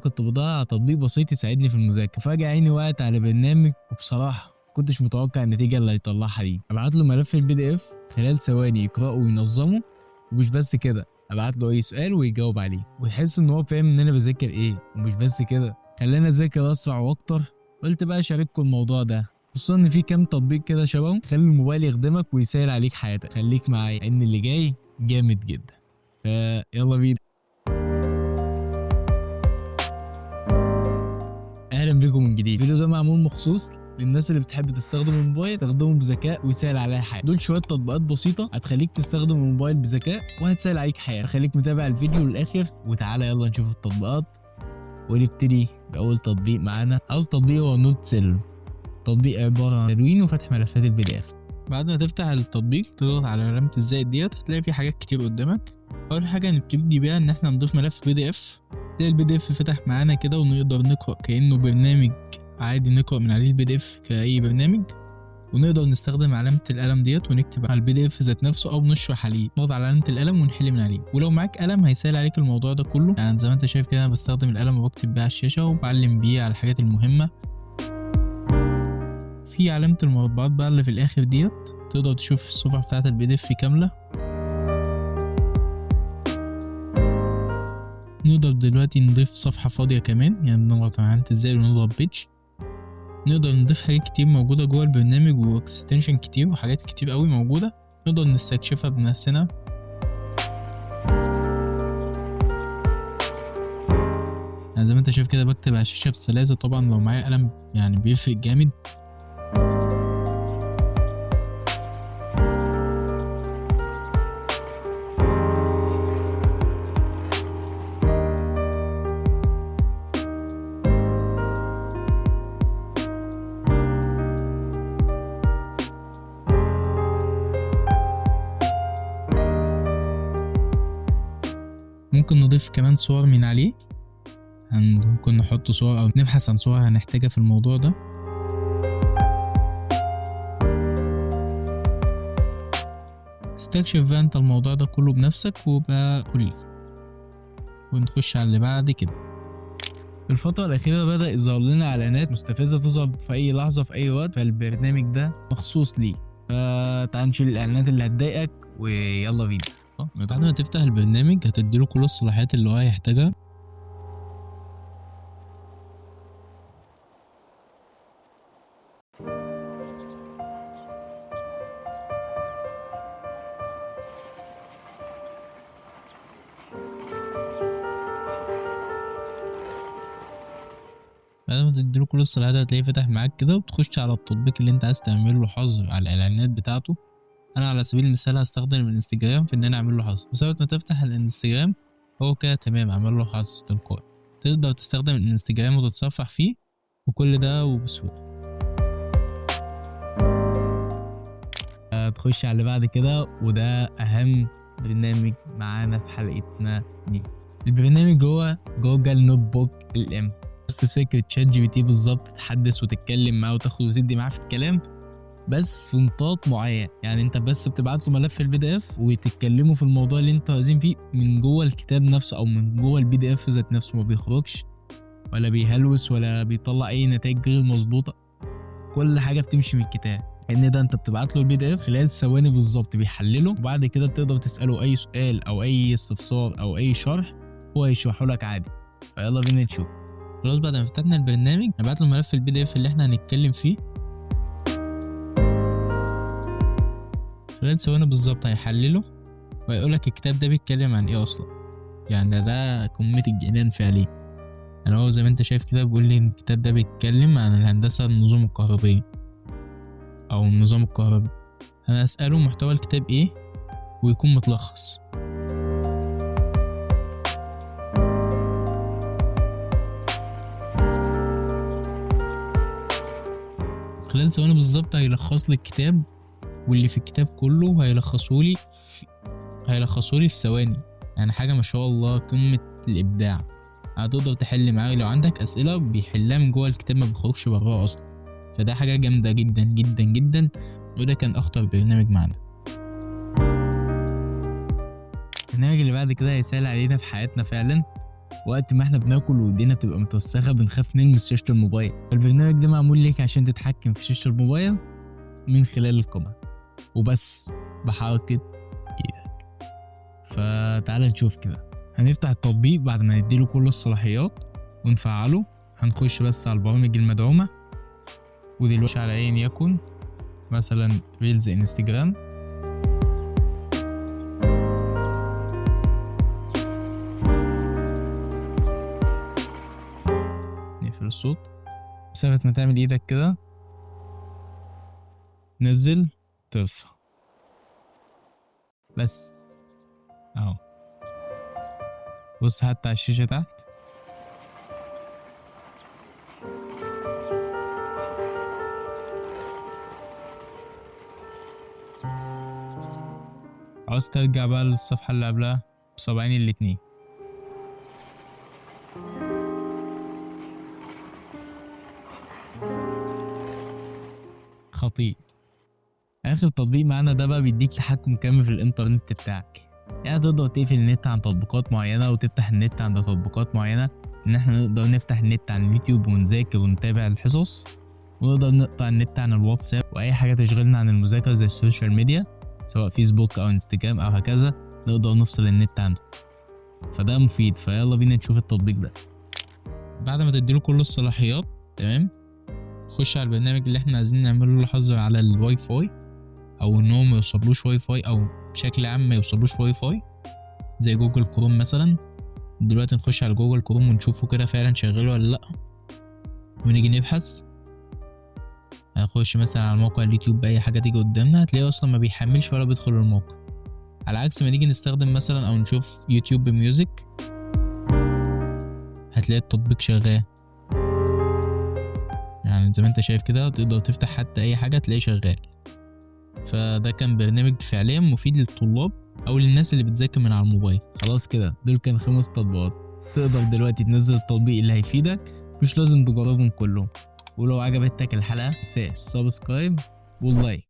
كنت بدور على تطبيق بسيط يساعدني في المذاكره، فجاه عيني وقعت على برنامج وبصراحه كنتش متوقع النتيجه اللي هيطلعها دي. ابعت له ملف البي دي اف خلال ثواني يقراه وينظمه، ومش بس كده ابعت له اي سؤال ويجاوب عليه ويحس ان هو فاهم ان انا بذاكر ايه. ومش بس كده، خلاني اذاكر اسرع واكتر. قلت بقى اشارككم الموضوع ده، خصوصا ان في كام تطبيق كده شبهه خلي الموبايل يخدمك ويسهل عليك حياتك. خليك معايا ان اللي جاي جامد جدا، فيلا بينا. اهلا بكم من جديد. الفيديو ده معمول مخصوص للناس اللي بتحب تستخدم الموبايل تستخدمه بذكاء ويسهل عليها حياتك. دول شويه تطبيقات بسيطه هتخليك تستخدم الموبايل بذكاء وهتسهل عليك حياتك. خليك متابع الفيديو للاخر وتعالى يلا نشوف التطبيقات. ونبتدي باول تطبيق معانا. اول تطبيق هو نوت سيل. تطبيق عباره عن تدوين وفتح ملفات البي دي اف. بعد ما تفتح التطبيق تضغط على علامه الزائد ديت، هتلاقي في حاجات كتير قدامك. اول حاجه نبتدي بيها ان احنا نضيف ملف بي دي اف. تلاقي البي دي اف فتح معانا كده ونقدر نقرا كانه برنامج عادي، نقرا من عليه البي دي اف كاي برنامج. ونقدر نستخدم علامه القلم ديت ونكتب على البي دي اف ذات نفسه او نشرح عليه. نضغط على علامه القلم ونحل من عليه. ولو معاك قلم هيسهل عليك الموضوع ده كله. يعني زي ما انت شايف كده انا بستخدم القلم وبكتب بيه على الشاشه وبعلم بيه على الحاجات المهمه. في علامه المربعات بقى اللي في الاخر ديت تقدر تشوف الصفحه بتاعه البي دي اف كامله. نقدر دلوقتي نضيف صفحة فاضية كمان، يعني بنضغط على علامة الزائد ونضغط بيج. نقدر نضيف حاجات كتير موجودة جوه البرنامج واكستنشن كتير وحاجات كتير قوي موجودة نقدر نستكشفها بنفسنا. يعني زي ما انت شايف كده بكتب على الشاشة بسلاسة. طبعا لو معايا قلم يعني بيفرق جامد. ممكن نضيف كمان صور من عليه، ممكن نحط صور او نبحث عن صور هنحتاجها في الموضوع ده. استكشف بقى انت الموضوع ده كله بنفسك وبقى كلي. ونخش على اللي بعد كده. في الفترة الأخيرة بدأ يظهر لنا إعلانات مستفزة تظهر في أي لحظة في أي وقت، فالبرنامج ده مخصوص ليه. فتعال نشيل الإعلانات اللي هتضايقك ويلا بينا. بعد ما تفتح البرنامج هتديله كل الصلاحيات اللي هو هيحتاجها. بعد ما تديله كل الصلاحيات هتلاقيه فتح معاك كده وتخش على التطبيق اللي انت عايز تعمل له حظر على الاعلانات بتاعته. انا على سبيل المثال هستخدم الانستجرام في ان انا اعمل له حظر. بس اول ما تفتح الانستجرام هو كده تمام عمل له حظر تلقائي. تقدر تستخدم الانستجرام وتتصفح فيه وكل ده وبسهوله. تخش على اللي بعد كده وده اهم برنامج معانا في حلقتنا دي. البرنامج هو جوجل نوت بوك LM. بس فكرة شات جي بي تي بالظبط، تحدث وتتكلم معاه وتاخد وتدي معاه في الكلام بس في نطاق معين. يعني انت بس بتبعت له ملف البي دي اف وتتكلموا في الموضوع اللي انتوا عايزين فيه من جوه الكتاب نفسه او من جوه البي دي اف ذات نفسه. ما بيخرجش ولا بيهلوس ولا بيطلع اي نتائج غير مظبوطه. كل حاجه بتمشي من الكتاب. ان ده انت بتبعت له البي دي اف خلال ثواني بالظبط بيحلله، وبعد كده تقدر تساله اي سؤال او اي استفسار او اي شرح هو هيشرحه لك عادي. فيلا بينا نشوف. خلاص بعد ما فتحنا البرنامج نبعت له ملف البي دي اف اللي احنا هنتكلم فيه. خلال ثواني بالظبط هيحلله وهيقول لك الكتاب ده بيتكلم عن ايه اصلا. يعني ده قمة الجنان فعليا. يعني هو زي ما انت شايف كده بيقول لي ان الكتاب ده بيتكلم عن الهندسة النظم الكهربية او النظام الكهربي. انا اسأله محتوى الكتاب ايه ويكون متلخص. خلال ثواني بالظبط هيلخص لي الكتاب، واللي في الكتاب كله هيلخصولي في ثواني. يعني حاجة ما شاء الله قمة الإبداع. هتقدر تحل معاه لو عندك أسئلة بيحلها من جوه الكتاب ما بيخرجش براها أصلا. فده حاجة جامدة جدا جدا جدا، وده كان أخطر برنامج معانا. البرنامج اللي بعد كده هيسهل علينا في حياتنا فعلا. وقت ما احنا بناكل وايدينا بتبقى متوسخه بنخاف نلمس شاشه الموبايل. البرنامج ده معمول ليك عشان تتحكم في شاشه الموبايل من خلال الكاميرا وبس بحركه ايدك. فتعال نشوف كده. هنفتح التطبيق بعد ما نديله كل الصلاحيات ونفعله. هنخش بس على البرامج المدعومه، ودلوقتي على ايا يكن مثلا ريلز انستجرام. نقفل الصوت. مسافة ما تعمل ايدك كده نزل ترفع بس اهو. بص حتى على الشاشة تحت عاوز ترجع بقى للصفحة اللي قبلها بصبعين الاتنين. خطير. اخر تطبيق معانا ده بقى بيديك تحكم كامل في الانترنت بتاعك، يعني تقدر تقفل النت عن تطبيقات معينة وتفتح النت عند تطبيقات معينة. ان احنا نقدر نفتح النت عن اليوتيوب ونذاكر ونتابع الحصص، ونقدر نقطع النت عن الواتساب واي حاجة تشغلنا عن المذاكرة زي السوشيال ميديا سواء فيسبوك او انستجرام او هكذا، نقدر نفصل النت عنده. فده مفيد. فيلا بينا نشوف التطبيق ده. بعد ما تديله كل الصلاحيات تمام، خش على البرنامج اللي احنا عايزين نعمله له حظر على الواي فاي، او ان هو ما يوصلوش واي فاي، او بشكل عام ما يوصلوش واي فاي، زي جوجل كروم مثلا. دلوقتي نخش على جوجل كروم ونشوفه كده فعلا شغال ولا لا، ونيجي نبحث. هنخش مثلا على موقع اليوتيوب باي حاجه تيجي قدامنا، هتلاقيه اصلا ما بيحملش ولا بيدخل الموقع، على عكس ما نيجي نستخدم مثلا او نشوف يوتيوب بميوزك هتلاقي التطبيق شغال. يعني زي ما انت شايف كده تقدر تفتح حتى اي حاجه تلاقيه شغال. فده كان برنامج فعليا مفيد للطلاب او للناس اللي بتذاكر من على الموبايل. خلاص كده دول كان 5 تطبيقات. تقدر دلوقتي تنزل التطبيق اللي هيفيدك، مش لازم تجربهم كلهم. ولو عجبتك الحلقه متنساش سبسكرايب واللايك.